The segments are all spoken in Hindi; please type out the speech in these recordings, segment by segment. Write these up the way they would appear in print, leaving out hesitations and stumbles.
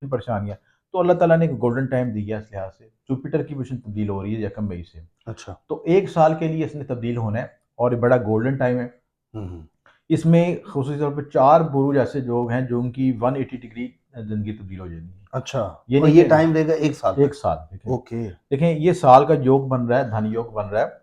कम्युनिकेशन परेशानियाँ, तो अल्लाह ताला ने एक गोल्डन टाइम दिया है इस लिहाज से। जुपिटर की पोज़ीशन तब्दील हो रही है 1 मई से। अच्छा। तो 1 साल के लिए इसने तब्दील होना है और ये बड़ा गोल्डन टाइम है। हुँ, हुँ। इसमें ख़ुसूसी तौर पे 4 बुरुज ऐसे लोग हैं जो उनकी 180 डिग्री ज़िंदगी तब्दील हो जाएगी। अच्छा, ये और नहीं ये कि टाइम रहेगा 1 साल 1 तक? साल देखें। ओके। देखें ये साल का योग बन रहा है, धन योग बन रहा है।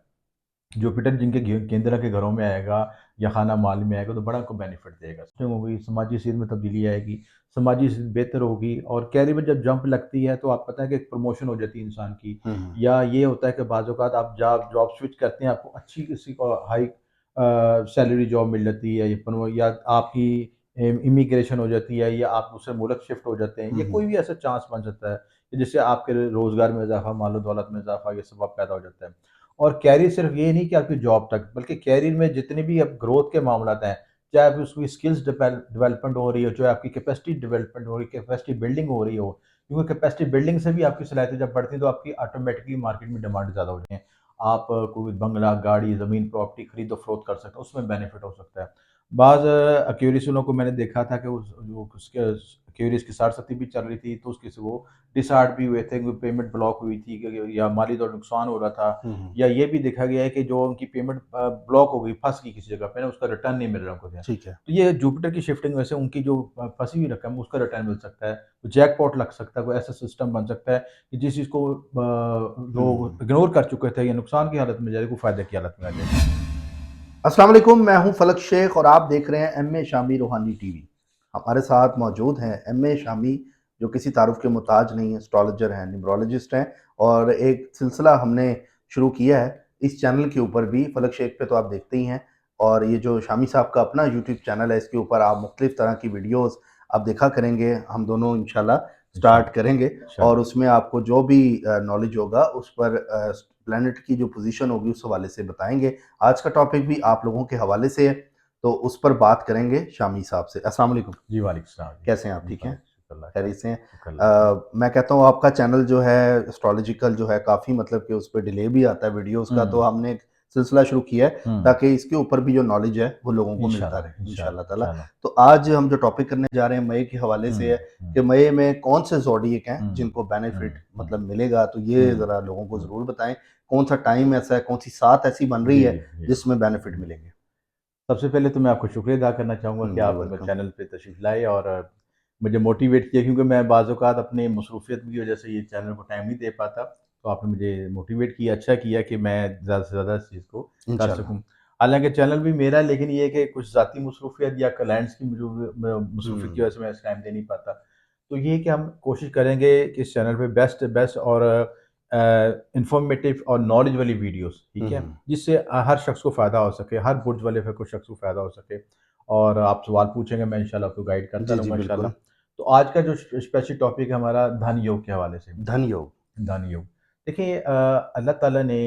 जुपिटर जिनके केंद्र के घरों में आएगा या खाना माल में आएगा तो बड़ा को बेनिफिट देगा। स्ट्रिंग होगी, समाजी सेहत में तब्दीली आएगी, समाजी सेहत बेहतर होगी और कैरियर में जब जंप लगती है तो आप पता है कि एक प्रमोशन हो जाती है इंसान की। हुँ, हुँ। या ये होता है कि बाज़ औक़ात आप जब जॉब स्विच करते हैं आपको अच्छी किसी को हाई सैलरी जॉब मिल जाती है या आपकी इमिग्रेशन हो जाती है या आप दूसरे मुल्क शिफ्ट हो जाते हैं। हुँ, ये हुँ। कोई भी ऐसा चांस बन सकता है कि जिससे आपके रोज़गार में इज़ाफ़ा, मालो-दौलत में इज़ाफ़ा, ये सबब पैदा हो जाता है। और कैरियर सिर्फ ये नहीं कि आपकी जॉब तक, बल्कि कैरियर में जितने भी अब ग्रोथ के मामलात हैं, चाहे आप उसकी स्किल्स डेवलपमेंट हो रही हो, चाहे आपकी कैपेसिटी डेवलपमेंट हो रही है, कैपेसिटी बिल्डिंग हो रही हो, क्योंकि कैपेसिटी बिल्डिंग से भी आपकी सलाहियतें जब बढ़ती हैं, तो आपकी ऑटोमेटिकली मार्केट में डिमांड ज़्यादा हो जाती है। आप कोई बंगला, गाड़ी, ज़मीन, प्रॉपर्टी खरीदो-फ़रोख्त कर सकते हो, उसमें बेनिफिट हो सकता है। बाज़ एक्यूरेसी वालों को मैंने देखा था कि उसके एक्यूरेसी की साढ़-सती भी चल रही थी, तो उसके से वो डिसहार्ट भी हुए थे, क्योंकि पेमेंट ब्लॉक हुई थी या माली तौर नुकसान हो रहा था। हुँ, हुँ। या ये भी देखा गया है कि जो उनकी पेमेंट ब्लॉक हो गई, फँस गई किसी जगह पे ना, उसका रिटर्न नहीं मिल रहा उनको। ठीक है। तो ये जुपिटर की शिफ्टिंग वजह से उनकी जो फँसी हुई रकम है, उसका रिटर्न मिल सकता है। जैकपॉट लग सकता है, कोई ऐसा सिस्टम बन सकता है कि जिस चीज़ को हुँ, लोग हुँ। इग्नोर कर चुके थे या नुकसान की हालत में जा रहे, वो फ़ायदे की हालत में आ जाए। अस्सलाम वालेकुम, मैं हूं फलक शेख और आप देख रहे हैं एमए शामी रूहानी टीवी। हमारे साथ मौजूद हैं एमए शामी, जो किसी तारुफ के मुताज नहीं है, एस्ट्रोलॉजर हैं, न्यूमरोलॉजिस्ट हैं और एक सिलसिला हमने शुरू किया है इस चैनल के ऊपर भी। फलक शेख पे तो आप देखते ही हैं, और ये जो शामी साहब का अपना यूट्यूब चैनल है, इसके ऊपर आप मुख्तलिफ तरह की वीडियोस आप देखा करेंगे। हम दोनों इंशाल्लाह स्टार्ट इंशाल्लाह, करेंगे और इंशाल्लाह। उसमें आपको जो भी नॉलेज होगा उस पर प्लैनेट की जो पोजीशन होगी उस हवाले से बताएंगे। आज का टॉपिक भी आप लोगों के हवाले से है, तो उस पर बात करेंगे शामी साहब से। अस्सलाम वालेकुम। जी, वालेकुम सलाम जी। कैसे हैं आप? जी, ठीक हैं? वालेकुम शुक्र अल्लाह का। खैरियत से हैं? शुक्र अल्लाह का। मैं कहता हूँ आपका चैनल जो है एस्ट्रोलॉजिकल जो है काफ़ी, मतलब कि उस पे डिले भी आता है वीडियोज़ का, तो हुँ, हमने एक सिलसिला शुरू किया है हुँ। ताकि इसके ऊपर भी जो नॉलेज है वो लोगों को मिलता इंशाल्लाह, रहे इंशाअल्लाह इंशाल्लाह, ताला। इंशाल्लाह। तो आज हम जो टॉपिक करने जा रहे हैं मई के हवाले हुँ, से है हुँ, कि मई में कौन से ज़ोडिएक हैं हुँ, जिनको बेनिफिट हुँ, हुँ, मतलब मिलेगा, तो ये हुँ, ज़रा लोगों को हुँ। ज़रूर बताएँ। कौन-सा टाइम ऐसा है, कौन-सी सात ऐसी बन रही जी, है जी, जी। जिसमें बेनिफिट हुँ। मिलेंगे? सबसे पहले तो मैं आपका शुक्रिया अदा करना चाहूँगा कि यू आप मेरे वेलकम। चैनल पे तशरीफ़ लाए और मुझे मोटिवेट किया, क्योंकि मैं बाज़ औक़ात अपनी मसरूफ़ियत की वजह से ये चैनल को टाइम नहीं दे पाता। तो आपने मुझे मोटिवेट किया, अच्छा किया कि मैं ज़्यादा से ज़्यादा इस चीज़ को कर इंशाअल्लाह। सकूँ। हालाँकि चैनल भी मेरा है, लेकिन ये है कि कुछ ज़ाती मसरूफ़ियत या क्लाइंट्स की मसरूफ़ियत की हुँ, वजह से मैं इस टाइम दे नहीं पाता। तो ये है कि हम कोशिश करेंगे कि इस चैनल पे बेस्ट बेस्ट और इन्फॉर्मेटिव और नॉलेज वाली वीडियोज़, हुँ, ठीक है? हुँ। जिससे हर शख्स को फ़ायदा हो सके, हर बुर्ज वाले को शख्स को फ़ायदा हो सके। और आप सवाल पूछेंगे, मैं इंशाल्लाह आपको गाइड करता जी, जी, रहूँगा इंशाल्लाह। बिल्कुल। तो आज का जो स्पेशल टॉपिक है हमारा धन योग के हवाले से। धन योग। धन योग। देखिए अल्लाह ताला ने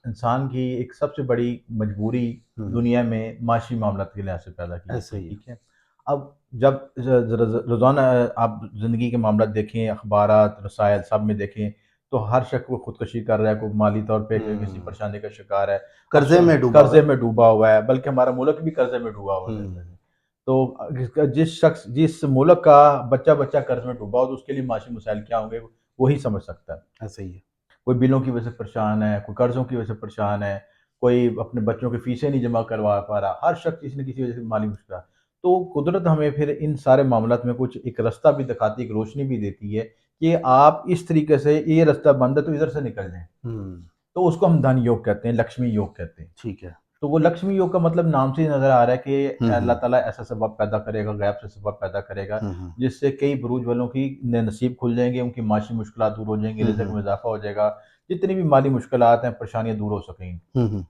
इंसान की एक सबसे बड़ी मजबूरी हुँ, दुनिया में माशी मामलात के लिहाज से पैदा की ऐसा थी, ही है। ठीक है? अब जब रोज़ाना आप ज़िंदगी के मामलात देखें, अखबारात, रसायल सब में देखें, तो हर शख्स वो खुदकुशी कर रहा है, कोई माली तौर पे किसी हुँ, परेशानी का शिकार है। अब कर्ज़े में डूबा हुआ कर्ज़े है। में डूबा हुआ है, बल्कि हमारा मुल्क भी कर्ज़े में डूबा हुआ है। हुँ, तो जिस मुल्क का बच्चा-बच्चा कर्ज़ में डूबा हो, तो उसके लिए माशी मसाइल क्या होंगे, वही समझ सकता है। ऐसा ही है। कोई बिलों की वजह से परेशान है, कोई कर्ज़ों की वजह से परेशान है, कोई अपने बच्चों की फ़ीसें नहीं जमा करवा पा रहा, हर शख्स किसी न किसी वजह से माली मुश्किल। तो कुदरत हमें फिर इन सारे मामलात में कुछ एक रास्ता भी दिखाती है, एक रोशनी भी देती है कि आप इस तरीके से ये रास्ता बंद है तो इधर से निकल जाएँ। हुँ, तो उसको हम धन योग कहते हैं, लक्ष्मी योग कहते हैं। ठीक है। तो वो लक्ष्मी योग का मतलब नाम से ही नज़र आ रहा है कि हुँ, अल्लाह हुँ, ताला ऐसा सबब पैदा करेगा, गैब से सबब पैदा करेगा, हुँ, हुँ, जिससे कई बुरूज वालों की नसीब खुल जाएँगे, उनकी माशी मुश्किलात दूर हो जाएँगी, हुँ, रिज़्क हुँ, में इज़ाफ़ा हो जाएगा, जितनी भी माली मुश्किलात हैं, परेशानियाँ दूर हो सकेंगी। हुँ, हुँ,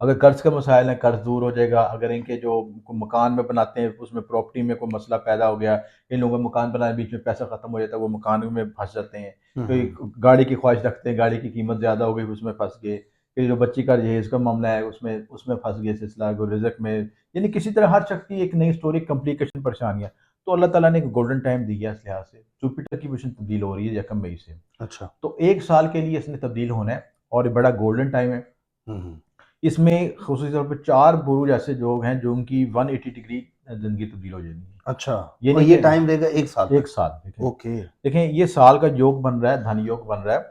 अगर कर्ज़ के मसाइल हैं, कर्ज़ दूर हो जाएगा। अगर इनके जो मकान में बनाते हैं, उसमें प्रॉपर्टी में कोई मसला पैदा हो गया, इन लोगों को मकान बनाए, बीच में पैसा ख़त्म हो जाता है, वो मकान में फँस जाते हैं। हुँ, कोई हुँ, गाड़ी की ख्वाहिश रखते हैं, गाड़ी की कीमत ज़्यादा हो गई, उसमें फँस गए। फिर जो बच्ची का जहेज़ का मामला है, उसमें उसमें फँस गए सिलसिला, को रिज़्क में, यानी किसी तरह हर शख़्स की एक नई स्टोरी, कॉम्प्लिकेशन, परेशानियाँ। तो अल्लाह ताला ने एक गोल्डन टाइम दिया है इस लिहाज से। जुपिटर की पोज़ीशन तब्दील हो रही है 1 मई से। अच्छा। तो 1 साल के लिए इसने तब्दील होना है और ये बड़ा गोल्डन टाइम है। हुँ, हुँ, इसमें ख़ुसूसी तौर पे 4 बुरुज ऐसे लोग हैं जो उनकी 180 डिग्री ज़िंदगी तब्दील हो जाएगी। अच्छा, ये और नहीं ये कि टाइम रहेगा 1 साल 1 तक? साल देखें, ओके। ये साल का योग बन रहा है, धन योग बन रहा है।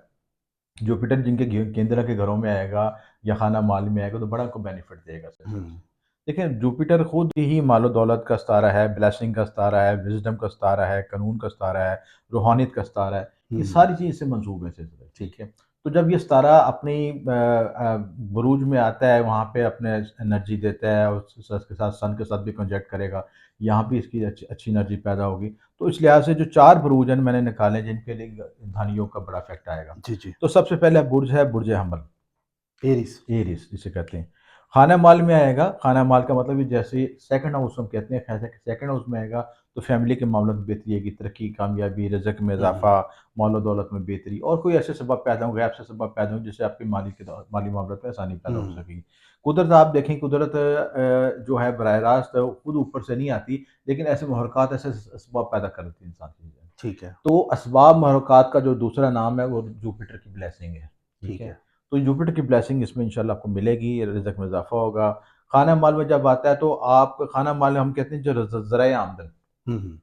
जुपिटर जिनके केंद्र के घरों में आएगा या खाना माल में आएगा तो बड़ा आपको बेनिफिट देगा हुँ, सिस्टम से। देखिए जुपिटर खुद ही मालो दौलत का सितारा है, ब्लेसिंग का सितारा है, विज़डम का सितारा है, कानून का सितारा है, रूहानियत का सितारा है। ये हुँ, सारी चीज़ इससे मंसूब है सिलसिले, ठीक। ठीक है। तो जब ये सितारा अपनी बुरूज में आता है, वहाँ पे अपने एनर्जी देता है और उसके साथ सन के साथ भी कंजक्ट करेगा, यहाँ भी इसकी अच्छी अच्छी एनर्जी पैदा होगी। तो इस लिहाज से जो 4 बुरूज हैं मैंने निकाले जिनके लिए धन योग का बड़ा इफ़ेक्ट आएगा। जी, जी। तो सबसे पहला बुर्ज है बुर्ज हमल, एरीज़। एरीज़ जिसे कहते हैं। खाना माल में आएगा, खाना माल का मतलब ये जैसे सेकंड हाउस हम कहते हैं, खैर सेकंड हाउस में आएगा तो फैमिली के मामलों में बेहतरी आएगी, तरक्की, कामयाबी, रिज़्क में हुँ, हुँ। इज़ाफ़ा, मालो-दौलत में बेहतरी और कोई ऐसे सबब पैदा हों, गैब से सबब पैदा हों जिससे आपकी माली मामलात में आसानी पैदा हो हुँ, सकेगी। कुदरत आप देखें, कुदरत जो है बराह रास्त खुद ऊपर से नहीं आती, लेकिन ऐसे महरक़ात ऐसे असबाब पैदा कर देती है इंसान की ज़िंदगी में। ठीक है, तो असबाब महरक़ात का जो दूसरा नाम है वो जुपिटर की ब्लेसिंग है, ठीक ठीक है? है। तो जुपिटर की ब्लेसिंग इसमें इंशाल्लाह आपको मिलेगी, रिज़्क में इज़ाफ़ा होगा। खाना माल में जब आता है तो आप खाना माल हम कहते हैं जो ज़राए आमदन, हुँ, हुँ।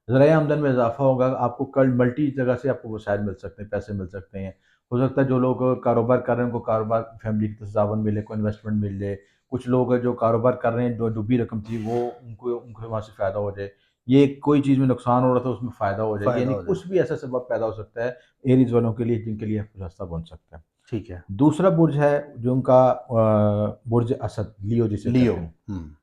ज़राए आमदन में इज़ाफ़ा होगा, आपको कल मल्टी जगह से आपको वसाइल मिल सकते हैं, पैसे मिल सकते हैं। हो सकता है जो लोग कारोबार कर रहे हैं, उनको कारोबार फैमिली की तसावुन मिले, कोई इन्वेस्टमेंट मिल जाए। कुछ लोग हैं जो कारोबार कर रहे हैं, जो डूबी रकम थी वो उनको उनको वहाँ से फ़ायदा हो जाए। ये कोई चीज़ में नुकसान हो रहा था उसमें फ़ायदा हो जाए, फ़ायदा यानी हो जाए। कुछ भी ऐसा सबब पैदा हो सकता है एरीज़ वालों के लिए जिनके लिए रास्ता बन सकता है। ठीक है। दूसरा बुर्ज है जो उनका बुर्ज असद, लियो जिसे लियो। कहते हैं। हुँ,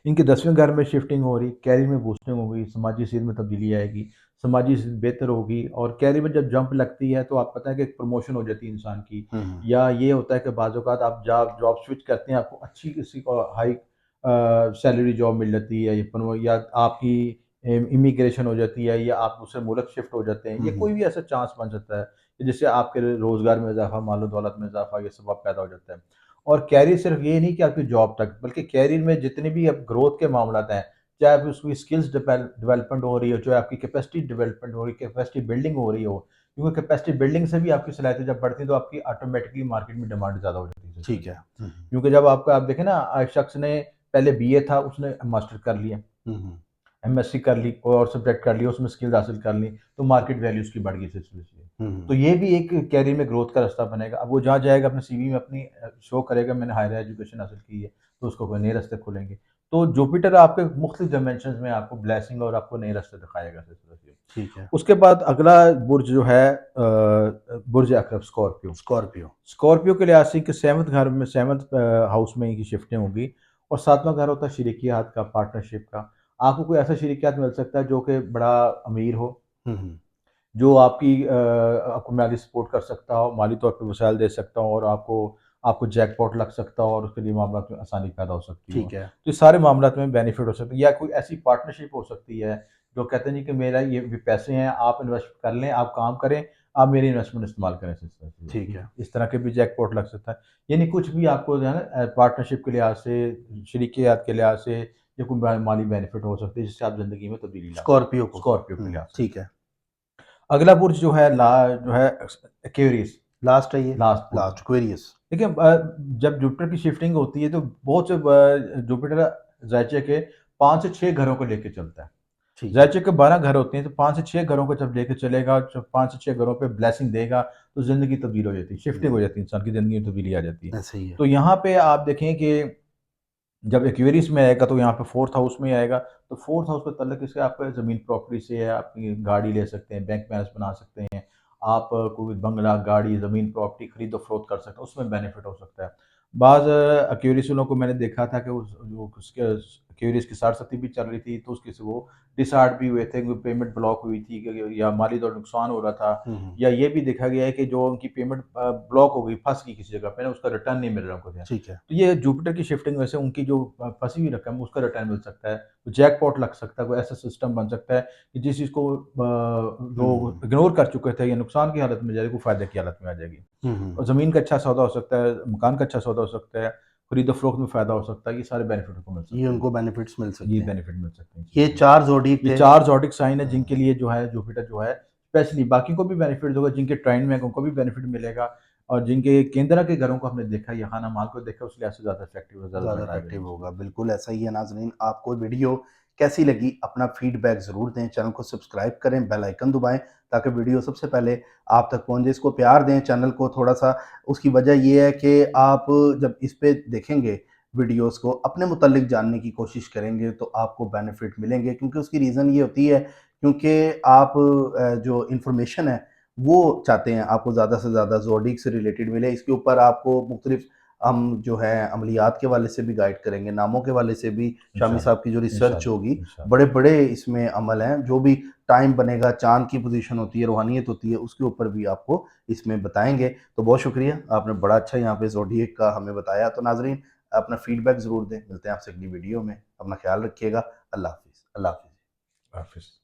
इनके 10वें घर में शिफ्टिंग हो रही, कैरियर में बूस्टिंग होगी, समाजी सेहत में तब्दीली आएगी, समाजी सेहत बेहतर होगी और कैरियर में जब जंप लगती है तो आप पता है कि एक प्रमोशन हो जाती है इंसान की, हुँ, हुँ। या ये होता है कि बाज़ औक़ात आप जॉब जॉब स्विच करते हैं, आपको अच्छी किसी को हाई सैलरी जॉब मिल जाती है, या आपकी इमिग्रेशन हो जाती है या आप दूसरे मुल्क शिफ्ट हो जाते हैं, हुँ, या हुँ। कोई भी ऐसा चांस बन सकता है कि जिससे आपके रोज़गार में इज़ाफ़ा, मालो-दौलत में इज़ाफ़ा, ये सबब पैदा हो जाता है। और कैरियर सिर्फ ये नहीं कि आपकी जॉब तक, बल्कि कैरियर में जितने भी अब ग्रोथ के मामलात हैं, चाहे आप उसकी स्किल्स डेवलपमेंट हो रही हो, चाहे आपकी कैपेसिटी डेवलपमेंट हो रही है, कैपेसिटी बिल्डिंग हो रही हो, क्योंकि कैपेसिटी बिल्डिंग से भी आपकी सलाहियतें जब बढ़ती हैं, तो आपकी ऑटोमैटिकली मार्केट में डिमांड ज़्यादा हो जाती है इस ठीक सिलसिले है। में। हुँ, हुँ। क्योंकि जब आपका आप देखें ना शख्स ने पहले बीए था, उसने मास्टर कर लिया, हुँ, हुँ। एमएससी कर ली और सब्जेक्ट कर लिया, उसमें स्किल्स हासिल कर ली, तो मार्केट वैल्यू उसकी बढ़ गई इस सिलसिले से। हुँ, तो हुँ। ये भी एक कैरियर में ग्रोथ का रास्ता बनेगा। अब वो जहाँ जाएगा अपने सीवी में अपनी शो करेगा मैंने हायर एजुकेशन हासिल की है, तो उसको कोई नए रास्ते खुलेंगे। तो जुपिटर आपके मुख्तलिफ डायमेंशंस में आपको ब्लेसिंग और आपको नए रास्ते दिखाएगा इस सिलसिले से। ठीक है। उसके बाद अगला बुर्ज जो है बुर्ज अक़रब, स्कॉर्पियो। स्कॉर्पियो। स्कॉर्पियो के लिहाज से कि 7th घर में 7th हाउस में इनकी शिफ्टिंग होगी और 7वां घर होता है शरीकियात का, पार्टनरशिप का। आपको कोई ऐसा शरीकियात मिल सकता है जो कि बड़ा अमीर हो, हुँ, हुँ। जो आपको माली सपोर्ट कर सकता हो, माली तौर पे वसाइल दे सकता हो और आपको आपको जैकपॉट लग सकता हो और उसके लिए मामलात में आसानी पैदा हो सकती हो। ठीक है। तो ये सारे मामलात में बेनिफिट हो सकते हैं, या कोई ऐसी पार्टनरशिप हो सकती है, जो कहते हैं जी कि मेरा ये पैसे हैं, आप इन्वेस्ट कर लें, आप काम करें, आप मेरी इन्वेस्टमेंट इस्तेमाल करें इस तरह ठीक से। है। इस तरह के भी जैकपॉट लग सकता है। यानी कुछ भी आपको जो है ना पार्टनरशिप के लिहाज से, शरीकियात के लिहाज से या कोई माली बेनिफिट हो सकती है, जिससे आप ज़िंदगी में तब्दीली ला सकें, स्कॉर्पियो को। स्कॉर्पियो के हुँ, लिहाज से। ठीक है। अगला बुर्ज जो है एक्वेरियस, लास्ट है ये? लास्ट बुर्ज। Last Aquarius. देखिए जब जुपिटर की शिफ्टिंग होती है तो बहुत से जुपिटर ज़ाइचे के 5 से 6 घरों को लेके चलता है। ठीक है। ज़ाइचे के 12 घर होते हैं तो 5 से 6 घरों को जब लेके चलेगा, जब 5 से 6 घरों पे ब्लेसिंग देगा, तो ज़िंदगी तब्दील हो जाती है, शिफ्टिंग हो हुँ, जाती है, इंसान की ज़िंदगी में तब्दीली आ जाती है। ऐसे ही है। तो यहाँ पे आप देखें कि जब एक्वेरियस में आएगा तो यहाँ पे 4th हाउस में आएगा, तो 4th हाउस का तल्लुक इसके आपका ज़मीन प्रॉपर्टी से है, अपनी गाड़ी ले सकते हैं, बैंक बैलेंस बना सकते हैं, आप कोई बंगला, गाड़ी, ज़मीन प्रॉपर्टी खरीदो-फ़रोख्त कर सकते हैं, उसमें बेनिफिट हो सकता है। बाज़ एक्वेरियस वालों को मैंने देखा था कि उसके एक्वेरियस की साढ़-साती भी चल रही थी, तो उसके से वो डिसहार्ड भी हुए थे, कोई पेमेंट ब्लॉक हुई थी या माली तौर नुकसान हो रहा था, हुँ, हुँ। या ये भी देखा गया है कि जो उनकी पेमेंट ब्लॉक हो गई, फँस गई किसी जगह पे ना, उसका रिटर्न नहीं मिल रहा उनको। ठीक है। तो ये जुपिटर की शिफ्टिंग वजह से उनकी जो फँसी हुई रकम है उसका रिटर्न मिल सकता है। तो जैकपॉट लग सकता है, कोई ऐसा सिस्टम बन सकता है कि जिस चीज़ को हुँ। लोग इग्नोर कर चुके थे या नुकसान की हालत में जाएगी, वो फ़ायदे की हालत में आ जाएगी। हुँ, हुँ। और ज़मीन का अच्छा सौदा हो सकता है, मकान का अच्छा सौदा हो सकता है, खरीदो-फ़रोख्त में फ़ायदा हो सकता है, ये सारे बेनिफिट उनको मिल ये सकते हैं। उनको बेनिफिट्स मिल ये सकते हैं। बेनिफिट मिल सकते हैं इस ये सिलसिले में। 4 ज़ोडिक ये थे। 4 ज़ोडिक साइन है जिनके हाँ। लिए जो है जुपिटर जो है स्पेशली बाकी को भी बेनिफिट होगा, जिनके ट्राइन में है उनको भी बेनिफिट मिलेगा। और जिनके केंद्रा के घरों को हमने देखा या खाना माल को देखा, उस लिहाज से ज़्यादा इफेक्टिव और ज़्यादा ज़्यादा रिलायबल इफ़ेक्टिव है। जी। होगा, बिल्कुल ऐसा ही है नाज़रीन। आपको वीडियो कैसी लगी अपना फ़ीडबैक ज़रूर दें, चैनल को सब्सक्राइब करें, बेल आइकन दबाएँ ताकि वीडियो सबसे पहले आप तक पहुँचे। इसको प्यार दें चैनल को थोड़ा-सा, उसकी वजह ये है कि आप जब इस पे देखेंगे वीडियोज़ को, अपने मुतल्लिक जानने की कोशिश करेंगे तो आपको बेनिफिट मिलेंगे, क्योंकि उसकी रीज़न ये होती है क्योंकि आप जो इन्फॉर्मेशन है वो चाहते हैं आपको ज़्यादा से ज़्यादा ज़ोडिक से रिलेटेड मिले। इसके ऊपर आपको मुख्तलिफ हम जो है अमलियात के हवाले से भी गाइड करेंगे, नामों के हवाले से भी शामी इंशाल्लाह, साहब की जो रिसर्च इंशाल्लाह, होगी, इंशाल्लाह। बड़े-बड़े इसमें अमल हैं, जो भी टाइम बनेगा, चाँद की पोज़ीशन होती है, रूहानियत होती है, उसके ऊपर भी आपको इसमें बताएँगे। तो बहुत शुक्रिया, आपने बड़ा अच्छा यहाँ पे ज़ोडिएक का हमें बताया। तो नाज़रीन अपना फ़ीडबैक ज़रूर दें, मिलते हैं आपसे अगली वीडियो में, अपना ख़्याल रखिएगा। अल्लाह हाफ़िज़। अल्लाह हाफ़िज़। हाफ़िज़।